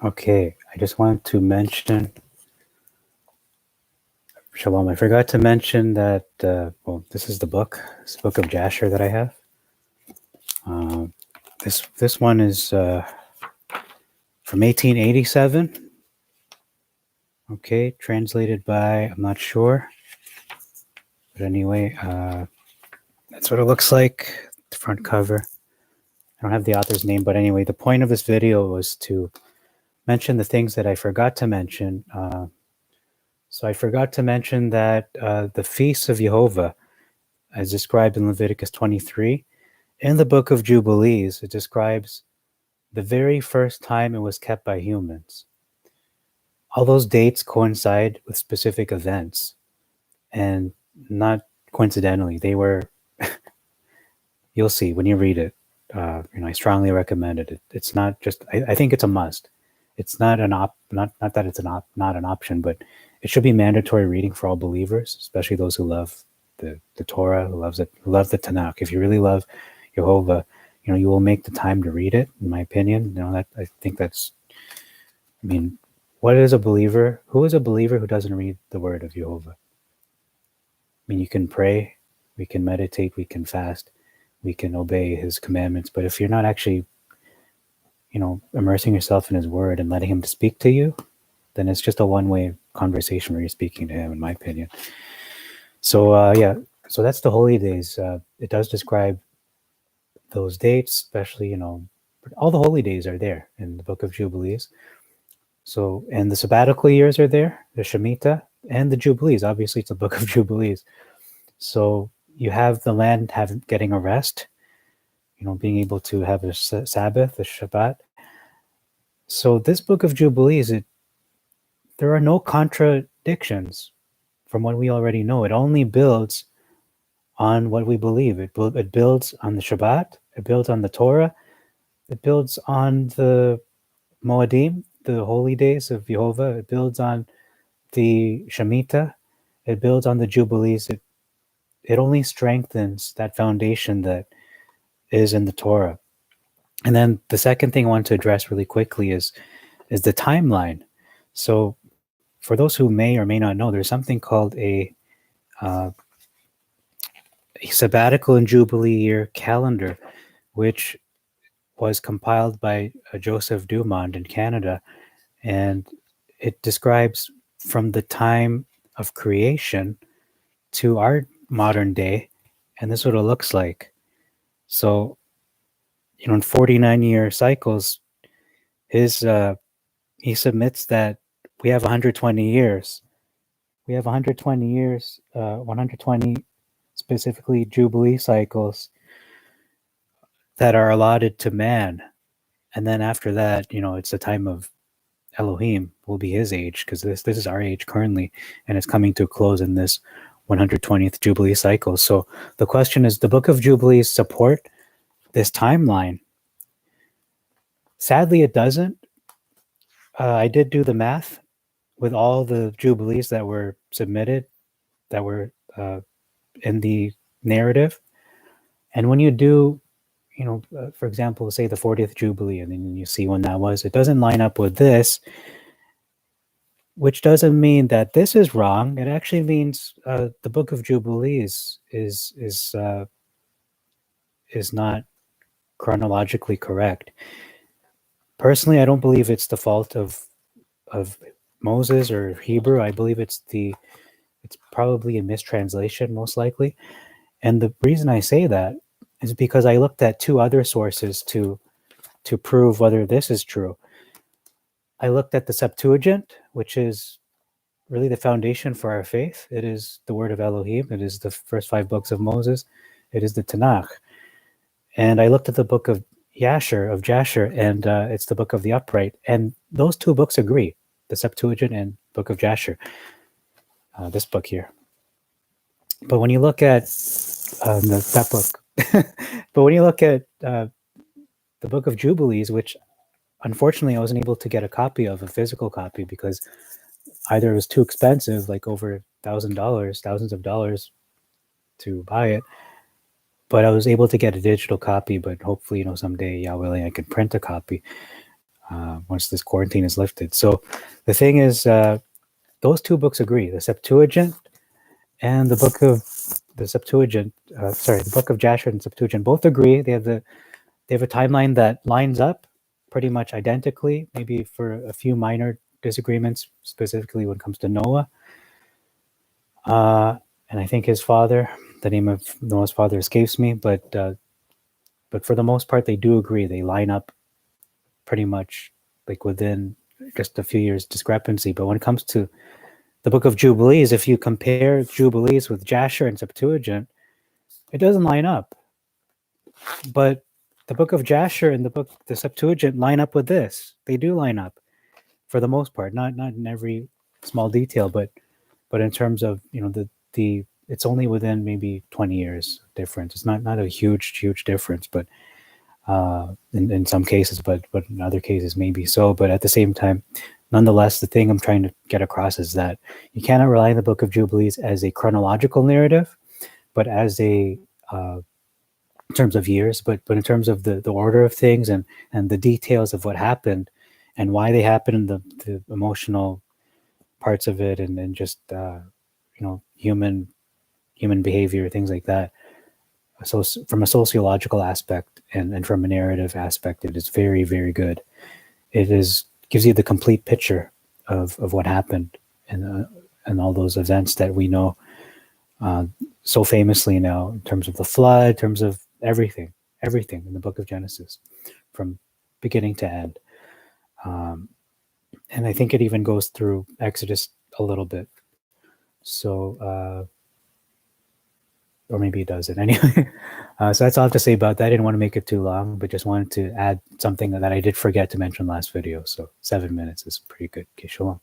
Okay, I just wanted to mention, Shalom, I forgot to mention that, well, this is the book. It's the book of Jasher that I have. This one is from 1887. Okay, translated by, I'm not sure. But anyway, that's what it looks like, the front cover. I don't have the author's name, but anyway, the point of this video was to mention the things that I forgot to mention. So I forgot to mention that the feasts of Jehovah, as described in Leviticus 23, in the book of Jubilees, it describes the very first time it was kept by humans. All those dates coincide with specific events, and not coincidentally, they were, you'll see when you read it. I strongly recommend it. It's not just, I think it's a must. It's not not that it's not an option, but it should be mandatory reading for all believers, especially those who love the Torah, who love the Tanakh. If you really love Jehovah, you will make the time to read it. In my opinion, I think that's. I mean, what is a believer? Who is a believer who doesn't read the word of Jehovah? I mean, you can pray, we can meditate, we can fast, we can obey His commandments, but if you're not actually, immersing yourself in His word and letting Him speak to you, then it's just a one-way conversation where you're speaking to Him, in my opinion. So so that's the holy days. It does describe those dates, especially, all the holy days are there in the book of Jubilees. So, and the sabbatical years are there, the Shemitah, and the Jubilees. Obviously, it's a book of Jubilees. So you have the land getting a rest, being able to have a Sabbath, a Shabbat. So this book of Jubilees, there are no contradictions from what we already know. It only builds on what we believe. It builds on the Shabbat. It builds on the Torah. It builds on the Moedim, the holy days of Jehovah. It builds on the Shemitah. It builds on the Jubilees. It only strengthens that foundation that is in the Torah. And then the second thing I want to address really quickly is the timeline. So for those who may or may not know, there's something called a sabbatical and Jubilee year calendar, which was compiled by Joseph Dumond in Canada. And it describes from the time of creation to our modern day. And this is what it looks like. So, in 49-year cycles, he submits that we have 120 years. We have 120 years, 120 specifically Jubilee cycles that are allotted to man. And then after that, it's the time of Elohim will be his age, because this is our age currently, and it's coming to a close in this 120th Jubilee cycle. So the question is, the Book of Jubilees support this timeline? Sadly, it doesn't. I did do the math with all the Jubilees that were submitted, that were in the narrative. And when you do, for example, say the 40th Jubilee, and then you see when that was, it doesn't line up with this, which doesn't mean that this is wrong. It actually means the Book of Jubilees is not chronologically correct. Personally, I don't believe it's the fault of Moses or Hebrew. I believe it's probably a mistranslation, most likely. And the reason I say that is because I looked at two other sources to prove whether this is true. I looked at the Septuagint, which is really the foundation for our faith. It is the word of Elohim. It is the first 5 books of Moses. It is the Tanakh. And I looked at the book of Jasher, and it's the book of the upright. And those two books agree, the Septuagint and book of Jasher, this book here. But when you look at that book, but when you look at the book of Jubilees, which unfortunately I wasn't able to get a physical copy, because either it was too expensive, like over thousands of dollars to buy it, but I was able to get a digital copy. But hopefully, someday, Yah willing, I can print a copy. once this quarantine is lifted. So the thing is, those two books agree: the Septuagint and the book of the book of Jasher and Septuagint both agree. They have a timeline that lines up pretty much identically, maybe for a few minor disagreements, specifically when it comes to Noah. And I think his father, the name of Noah's father escapes me, but for the most part, they do agree. They line up pretty much like within just a few years discrepancy. But when it comes to the book of Jubilees, if you compare Jubilees with Jasher and Septuagint, it doesn't line up. But the book of Jasher and the Septuagint line up with this. They do line up for the most part, not in every small detail, but in terms of, you know, the it's only within maybe 20 years difference. It's not a huge difference, but in some cases, but in other cases maybe so. But at the same time, nonetheless, the thing I'm trying to get across is that you cannot rely on the Book of Jubilees as a chronological narrative, but as a in terms of years, but in terms of the order of things and the details of what happened and why they happened, and the emotional parts of it, and just you know, human behavior, things like that. So from a sociological aspect and from a narrative aspect, it is very, very good. It gives you the complete picture of what happened and all those events that we know so famously now, in terms of the flood, in terms of everything in the book of Genesis, from beginning to end. And I think it even goes through Exodus a little bit. So, or maybe it doesn't. Anyway, so that's all I have to say about that. I didn't want to make it too long, but just wanted to add something that I did forget to mention last video. So 7 minutes is pretty good. Okay, shalom.